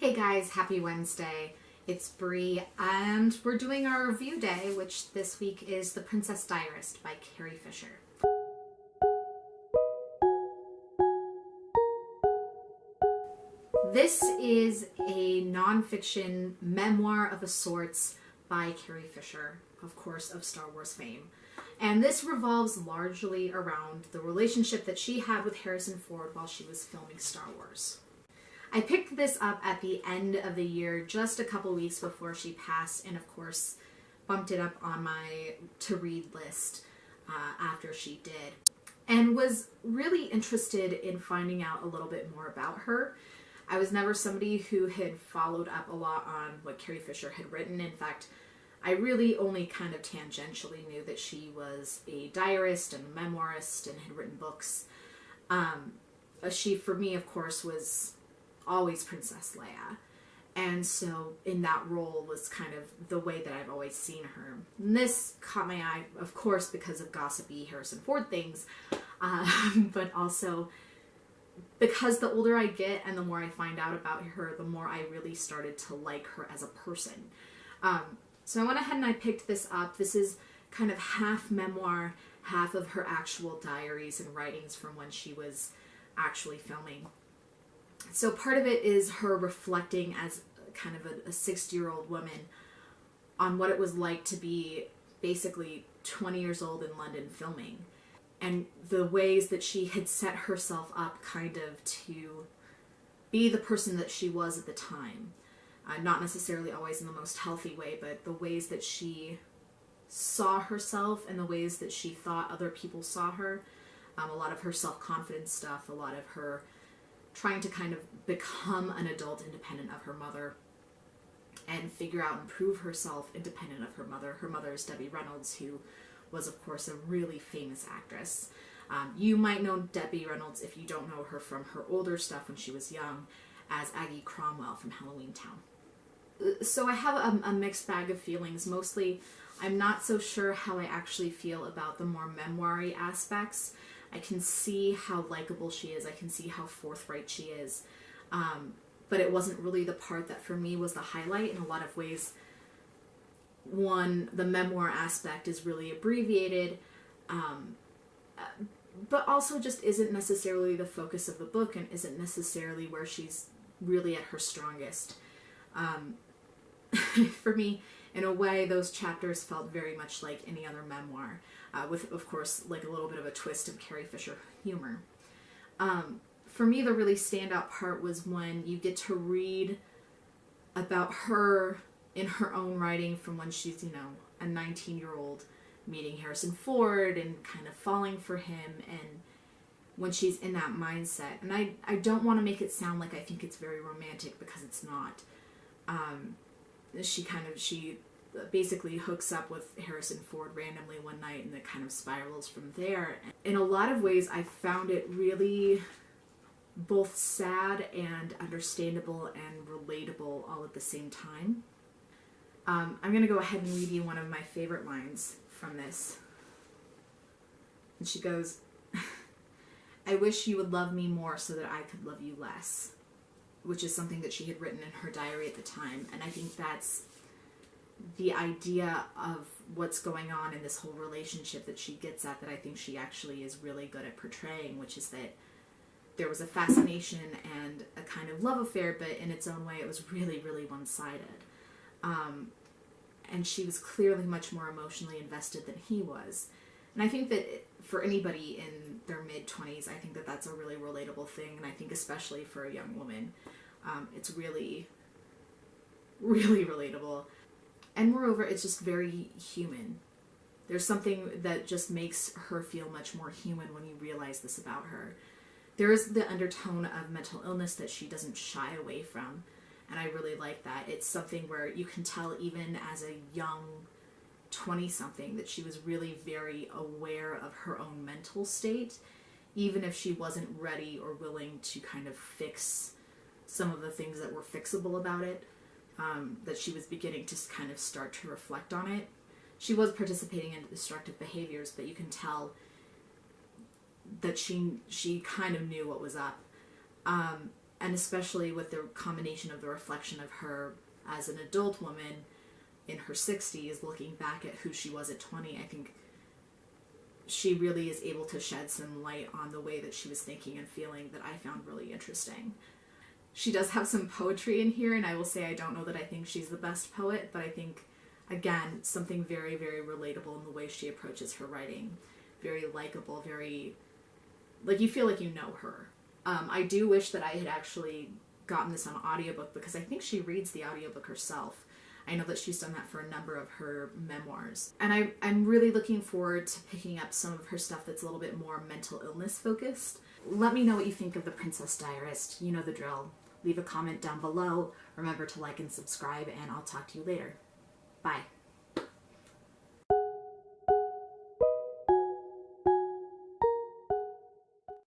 Hey guys, happy Wednesday. It's Bree, and we're doing our review day, which this week is The Princess Diarist by Carrie Fisher. This is a nonfiction memoir of a sorts by Carrie Fisher, of course, of Star Wars fame. And this revolves largely around the relationship that she had with Harrison Ford while she was filming Star Wars. I picked this up at the end of the year, just a couple weeks before she passed, and of course bumped it up on my to-read list after she did. And was really interested in finding out a little bit more about her. I was never somebody who had followed up a lot on what Carrie Fisher had written. In fact, I really only kind of tangentially knew that she was a diarist and a memoirist and had written books. She, for me, of course, was always Princess Leia. And so in that role was kind of the way that I've always seen her. And this caught my eye, of course, because of gossipy Harrison Ford things, but also because the older I get and the more I find out about her, the more I really started to like her as a person. So I went ahead and I picked this up. This is kind of half memoir, half of her actual diaries and writings from when she was actually filming. So part of it is her reflecting as kind of a 60-year-old woman on what it was like to be basically 20 years old in London filming, and the ways that she had set herself up kind of to be the person that she was at the time. Not necessarily always in the most healthy way, but the ways that she saw herself and the ways that she thought other people saw her. A lot of her self-confidence stuff, a lot of her trying to kind of become an adult independent of her mother and figure out and prove herself independent of her mother. Her mother is Debbie Reynolds, who was, of course, a really famous actress. You might know Debbie Reynolds if you don't know her from her older stuff when she was young as Aggie Cromwell from Halloween Town. So I have a mixed bag of feelings. Mostly, I'm not so sure how I actually feel about the more memoir-y aspects. I can see how likable she is. I can see how forthright she is. But it wasn't really the part that for me was the highlight in a lot of ways. One, the memoir aspect is really abbreviated, but also just isn't necessarily the focus of the book and isn't necessarily where she's really at her strongest. For me, in a way, those chapters felt very much like any other memoir, with, of course, like a little bit of a twist of Carrie Fisher humor. For me, the really standout part was when you get to read about her in her own writing from when she's, a 19-year-old meeting Harrison Ford and kind of falling for him, and when she's in that mindset. And I don't want to make it sound like I think it's very romantic, because it's not. She basically hooks up with Harrison Ford randomly one night, and it kind of spirals from there. In a lot of ways, I found it really both sad and understandable and relatable all at the same time. I'm going to go ahead and read you one of my favorite lines from this. And she goes, "I wish you would love me more so that I could love you less," which is something that she had written in her diary at the time. And I think that's the idea of what's going on in this whole relationship that she gets at, that I think she actually is really good at portraying, which is that there was a fascination and a kind of love affair, but in its own way it was really, really one-sided. And she was clearly much more emotionally invested than he was. And I think that for anybody in their mid-20s, I think that that's a really relatable thing, and I think especially for a young woman, it's really, really relatable. And moreover, it's just very human. There's something that just makes her feel much more human when you realize this about her. There is the undertone of mental illness that she doesn't shy away from, and I really like that. It's something where you can tell even as a young 20-something that she was really very aware of her own mental state, even if she wasn't ready or willing to kind of fix some of the things that were fixable about it, that she was beginning to kind of start to reflect on it. She was participating in destructive behaviors, but you can tell that she kind of knew what was up. And especially with the combination of the reflection of her as an adult woman in her 60s, looking back at who she was at 20, I think she really is able to shed some light on the way that she was thinking and feeling that I found really interesting. She does have some poetry in here, and I will say I don't know that I think she's the best poet, but I think, again, something very, very relatable in the way she approaches her writing. Very likable, very, like, you feel like you know her. I do wish that I had actually gotten this on audiobook, because I think she reads the audiobook herself. I know that she's done that for a number of her memoirs. And I'm really looking forward to picking up some of her stuff that's a little bit more mental illness focused. Let me know what you think of The Princess Diarist. You know the drill. Leave a comment down below. Remember to like and subscribe, and I'll talk to you later. Bye.